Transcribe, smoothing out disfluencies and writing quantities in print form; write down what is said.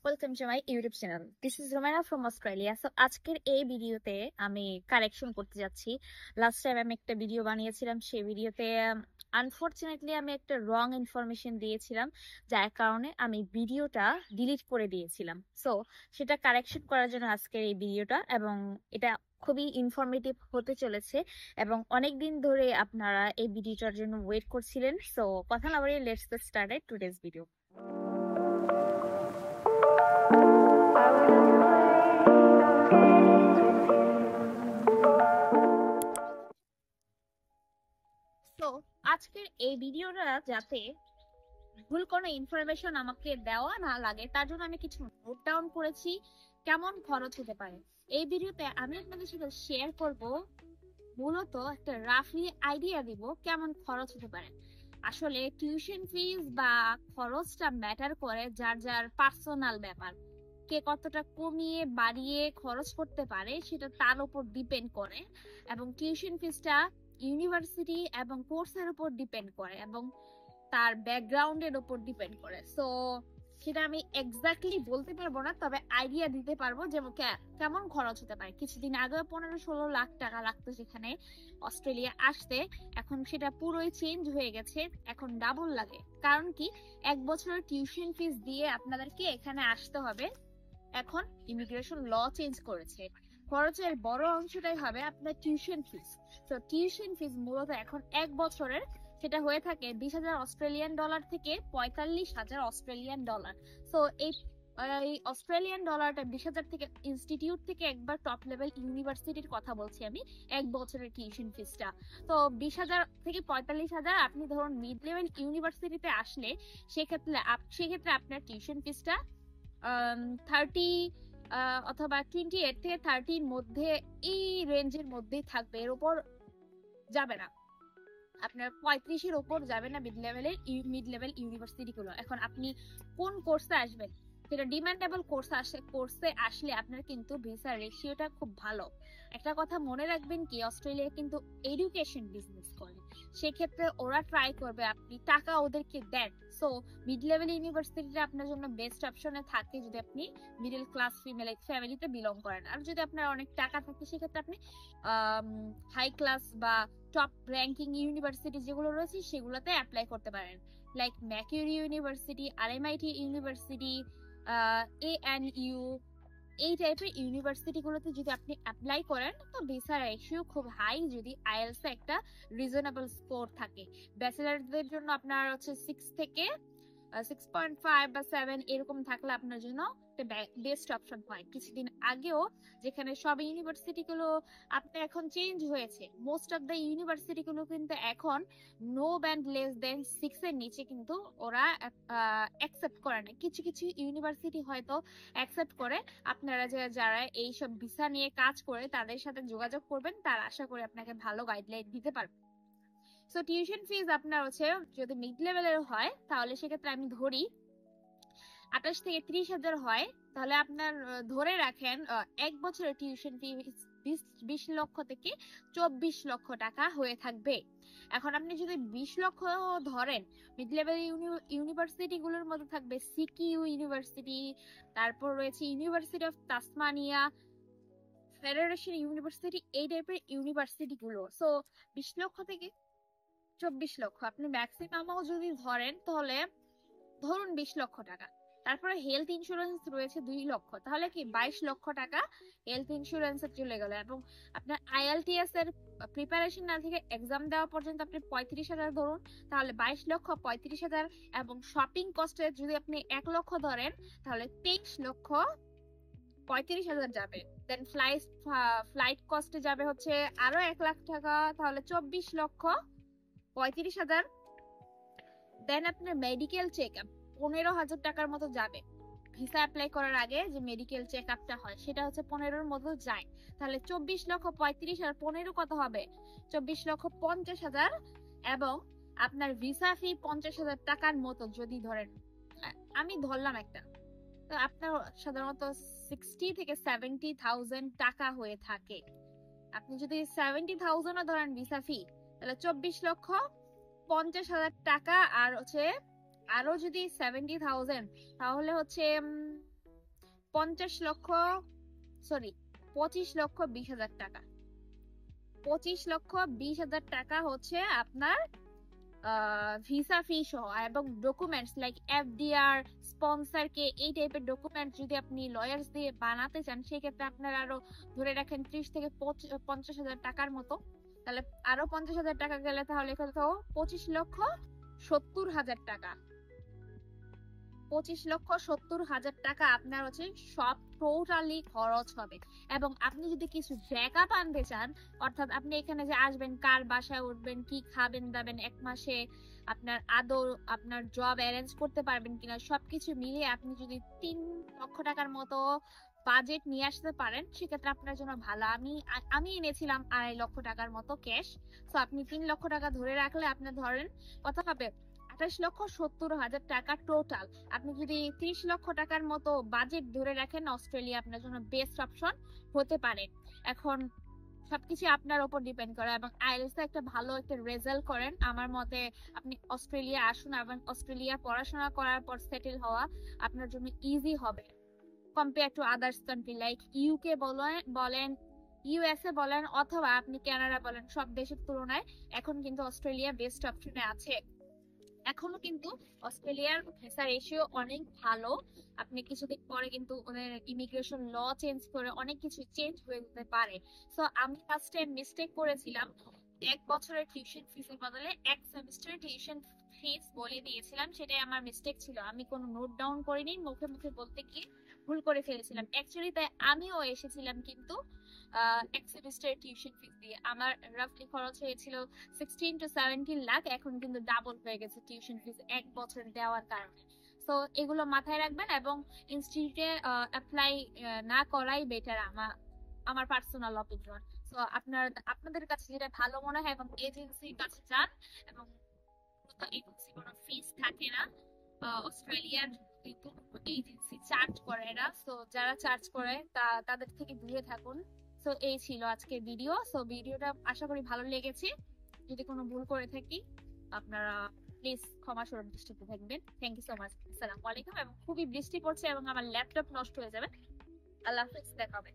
Welcome to my YouTube channel. This is Romana from Australia. So আজকের এই ভিডিওতে আমি কারেকশন করতে যাচ্ছি। লাস্ট টাইম আমি একটা ভিডিও বানিয়েছিলাম, সেই ভিডিওতে আনফরচুনেটলি আমি একটা রং ইনফরমেশন দিয়েছিলাম, যার কারণে আমি ভিডিওটা ডিলিট করে দিয়েছিলাম। সো সেটা কারেকশন করার জন্য আজকের এই ভিডিওটা, এবং এটা খুবই ইনফরমেটিভ হতে চলেছে এবং অনেক দিন ধরে আপনারা এই ভিডিওটার জন্য ওয়েট করছিলেন। সো কথা না বাড়িয়ে let's get started today's video. তো আজকের এই ভিডিওটা যাতে ভুল কোনো ইনফরমেশন আমাকে দেওয়া না লাগে, তার জন্য আমি কিছু নোট ডাউন করেছি কেমন খরচ হতে পারে। এই ভিডিওতে আমি আপনাদের সাথে শেয়ার করব, মূলত একটা রাফলি আইডিয়া দিব কেমন খরচ হতে পারে। আসলে টিউশন ফিজ বা খরচটা ম্যাটার করে যার যার পার্সোনাল ব্যাপার। কে কতটা কমিয়ে বাড়িয়ে খরচ করতে পারে সেটা তার উপর ডিপেন্ড করে, এবং টিউশন ফিজটা ইউনিভার্সিটি এবং কোর্সের উপর ডিপেন্ড করে এবং তার ব্যাকগ্রাউন্ডের উপর ডিপেন্ড করে। সো সেটা আমি এক্স্যাক্টলি বলতে পারবো না, তবে আইডিয়া দিতে পারবো যে কেমন খরচ হতে পারে। কিছুদিন আগে 15-16 লাখ টাকা লাগতো যেখানে অস্ট্রেলিয়া আসতে, এখন সেটা পুরোই চেঞ্জ হয়ে গেছে, এখন ডাবল লাগে। কারণ কি, 1 বছরের টিউশন ফিস দিয়ে আপনাদেরকে এখানে আসতে হবে। এখন ইমিগ্রেশন ল চেঞ্জ করেছে, খরচের বড় অংশটাই হবে আপনার টিউশন ফিস। তো টিউশন ফিস মূলত এখন 1 বছরের সেটা হয়ে থাকে 20,000 অস্ট্রেলিয়ান ডলার থেকে 45,000 অস্ট্রেলিয়ান ডলার। তো এই অস্ট্রেলিয়ান ডলারটা 20,000 থেকে, ইনস্টিটিউট থেকে একবার টপ লেভেল ইউনিভার্সিটির কথা বলছি আমি, 1 বছরের টিউশন ফিসটা। তো 20,000 থেকে 45,000 আপনি ধরুন মিড লেভেল ইউনিভার্সিটিতে আসলে সেক্ষেত্রে আপনার টিউশন ফিসটা 30 অথবা 28 থেকে 30 মধ্যে, এই রেঞ্জের মধ্যেই থাকবে, এর উপর যাবে না। আপনার 35-এর উপর যাবে না মিড লেভেল ইউনিভার্সিটি গুলো। এখন আপনি কোন কোর্সে আসবেন, সেটা ডিমান্ডেবল কোর্সে আসলে আপনার কিন্তু ভিসা রেশিওটা খুব ভালো। একটা কথা মনে রাখবেন কি, অস্ট্রেলিয়া কিন্তু এডুকেশন বিজনেস করে, সেক্ষেত্রে ওরা ট্রাই করবে আপনি টাকা ওদেরকে দেন। সো মিড লেভেল ইউনিভার্সিটিটা আপনার জন্য বেস্ট অপশনে থাকে যদি আপনি মিডল ক্লাস ফিমেল ফ্যামিলিতে বিলং করেন। আর যদি আপনার অনেক টাকা থাকে সেক্ষেত্রে আপনি হাই ক্লাস বা টপ র্যাঙ্কিং ইউনিভার্সিটি যেগুলো রয়েছে সেগুলোতে অ্যাপ্লাই করতে পারেন, like Macquarie university, RMIT university, ANU, এই টাইপের ইউনিভার্সিটি গুলোতে যদি আপনি অ্যাপ্লাই করেন তো ভিসা রেশিও খুব হাই, যদি আইএলস একটা রিজনেবল স্কোর থাকে। ব্যাচেলারদের জন্য আপনার হচ্ছে 6.5 বা 7 এরকম থাকলে আপনার জন্য বেস্ট অপশন হয়। কিছুদিন আগেও যেখানে সব ইউনিভার্সিটি গুলো আপনার এখন চেঞ্জ হয়েছে, মোস্ট অফ দ্য ইউনিভার্সিটি গুলো কিন্তু এখন নো ব্যান্ড লেস দেন 6 এর নিচে কিন্তু ওরা অ্যাকসেপ্ট করে না। কিছু কিছু ইউনিভার্সিটি হয়তো অ্যাকসেপ্ট করে। আপনারা যারা এইসব ভিসা নিয়ে কাজ করে তাদের সাথে যোগাযোগ করবেন, তার আশা করি আপনাকে ভালো গাইডলাইন দিতে পারবে। সো টিউশন ফিজ আপনার হচ্ছে যদি মিড লেভেলের হয় তাহলে সেক্ষেত্রে আমি ধরি 28 থেকে 30,000 হয়, তাহলে আপনার ধরে রাখেন 1 বছরের টিউশন ফি 20 লক্ষ থেকে 24 লক্ষ টাকা হয়ে থাকবে। এখন আপনি যদি 20 লক্ষ ধরেন, মিড লেভেল ইউনিভার্সিটি গুলোর মধ্যে থাকবে সিকিউ ইউনিভার্সিটি, তারপর রয়েছে university of Tasmania, federation university, এই টাইপের ইউনিভার্সিটি গুলো। সো 20 লক্ষ থেকে 24 লক্ষ আপনি ম্যাক্সিমামও যদি ধরেন তাহলে ধরুন 20 লক্ষ টাকা। তারপরে হেলথ ইন্স্যুরেন্স রয়েছে 2 লক্ষ, তাহলে কি 22 লক্ষ টাকা হেলথ ইন্স্যুরেন্সে চলে গেল। এবং আপনার আইএলটিএস এর প্রিপারেশন না থেকে এক্সাম দেওয়া পর্যন্ত আপনি 35,000 ধরুন, তাহলে 22 লক্ষ 35,000। এবং শপিং কস্টে যদি আপনি 1 লক্ষ ধরেন তাহলে 23 লক্ষ 35,000 যাবে। দেন ফ্লাইট কস্টে যাবে হচ্ছে আরো 1 লাখ টাকা, তাহলে 24 লক্ষ 35,000। দেন আপনার মেডিকেল চেক আপ 15,000 টাকার মতো যাবে। ভিসা অ্যাপ্লাই করার আগে যে মেডিকেল চেক আপটা হয় সেটা হচ্ছে 15-র মতো যায়। তাহলে 24 লক্ষ 35 আর 15 কত হবে, 24 লক্ষ 50,000। এবং আপনার ভিসা ফি 50,000 টাকার মতো যদি ধরেন, আমি ধরলাম একটা, তো আপনার সাধারণত 60 থেকে 70,000 টাকা হয়ে থাকে। আপনি যদি 70,000ও ধরেন ভিসা ফি, তাহলে 24 লক্ষ 50,000 টাকা, আর হচ্ছে আরো যদি 70,000, তাহলে হচ্ছে 25,20,000 টাকা। 25,20,000 টাকা হচ্ছে আপনার ভিসা ফি সহ, এবং ডকুমেন্টস লাইক এফডিআর, স্পন্সর কে, এই টাইপের ডকুমেন্ট যদি আপনি লয়ার্স দিয়ে বানাতে চান, সেক্ষেত্রে আপনার আরো ধরে রাখেন 30,000 থেকে 50,000 টাকার মতো। তাহলে আরো 50,000 টাকা গেলে তাহলে কত? 25,70,000 টাকা। 25,70,000 টাকা আপনার হচ্ছে সব টোটালি খরচ হবে। এবং আপনি যদি কিছু ব্যাকআপ আনতে চান, অর্থাৎ আপনি এখানে যে আসবেন, কার বাসায় উঠবেন, কি খাবেন দাবেন, এক মাসে আপনার আদৌ আপনার জব অ্যারেঞ্জ করতে পারবেন কিনা, সবকিছু মিলিয়ে আপনি যদি 3 লক্ষ টাকার মতো বাজেট নিয়ে আসতে পারেন, সেক্ষেত্রে আপনার জন্য ভালো। আমি এনেছিলাম 2.5 লক্ষ টাকার মতো ক্যাশ। তো আপনি 3 লক্ষ টাকা ধরে রাখলে আপনার ধরেন কত হবে? 28,70,000 টাকা টোটাল। আপনি যদি 30 লক্ষ টাকার মতো বাজেট ধরে রাখেন, অস্ট্রেলিয়া আপনার জন্য বেস্ট অপশন হতে পারে। এখন সবকিছু আপনার উপর ডিপেন্ড করে, এবং আইএলটিএস একটা ভালো একটা রেজাল্ট করেন, আমার মতে আপনি অস্ট্রেলিয়া আসুন, এবং অস্ট্রেলিয়া পড়াশোনা করার পর সেটেল হওয়া আপনার জন্য ইজি হবে compare to others country like UK বলেন, ইউএসএ বলেন, অথবা আপনি কানাডা বলেন। সব দেশের তুলনায় এখন কিন্তু অস্ট্রেলিয়া বেস্ট অপশনে আছে। এখনো কিন্তু অস্ট্রেলিয়ার ভিসা রেশিও অনেক ভালো। আপনি কিছুদিন পরে কিন্তু ওদের ইমিগ্রেশন ল চেঞ্জ করে অনেক কিছু চেঞ্জ হয়ে যেতে পারে। সো আমি ফার্স্ট টাইম মিস্টেক করেছিলাম, 1 বছরের টিউশন ফিসের বদলে 1 সেমিস্টার টিউশন ফিস বলে দিয়েছিলাম। সেটাই আমার মিস্টেক ছিল। আমি কোনো নোট ডাউন করিনি, মুখে মুখে বলতে গিয়ে ভুল করে ফেলেছিলাম অ্যাকচুয়ালি। তাই আমিও এসেছিলাম কিন্তু 1 সেমিস্টার টিউশন ফিস দিয়ে। আমার রাফলি খরচ হয়েছিল 16 to 17 লাখ। এখন কিন্তু ডাবল হয়ে গেছে টিউশন ফিস 1 বছর দেওয়ার কারণে। তো এগুলো মাথায় রাখবেন, এবং ইনস্টিটিউটে অ্যাপ্লাই না করাই বেটার আমার পার্সোনাল অপিনিয়ন। তো আপনাদের কাছে যেটা ভালো মনে হয়, এবং এজেন্সির কাছে যান, এবং এজেন্সি কোনো ফিস থাকে না। অস্ট্রেলিয়ার কিন্তু এজেন্সি চার্জ করে না। তো যারা চার্জ করে তাদের থেকে দূরে থাকুন। তো এই ছিল আজকের ভিডিও। তো ভিডিওটা আশা করি ভালো লেগেছে। যদি কোনো ভুল করে থাকি, আপনারা প্লিজ ক্ষমা সুন্দর দৃষ্টিতে থাকবেন। Thank you so much. আসসালামু আলাইকুম। এবং খুবই বৃষ্টি পড়ছে এবং আমার ল্যাপটপ নষ্ট হয়ে যাবে। আল্লাহ হাফেজ, দেখা হবে।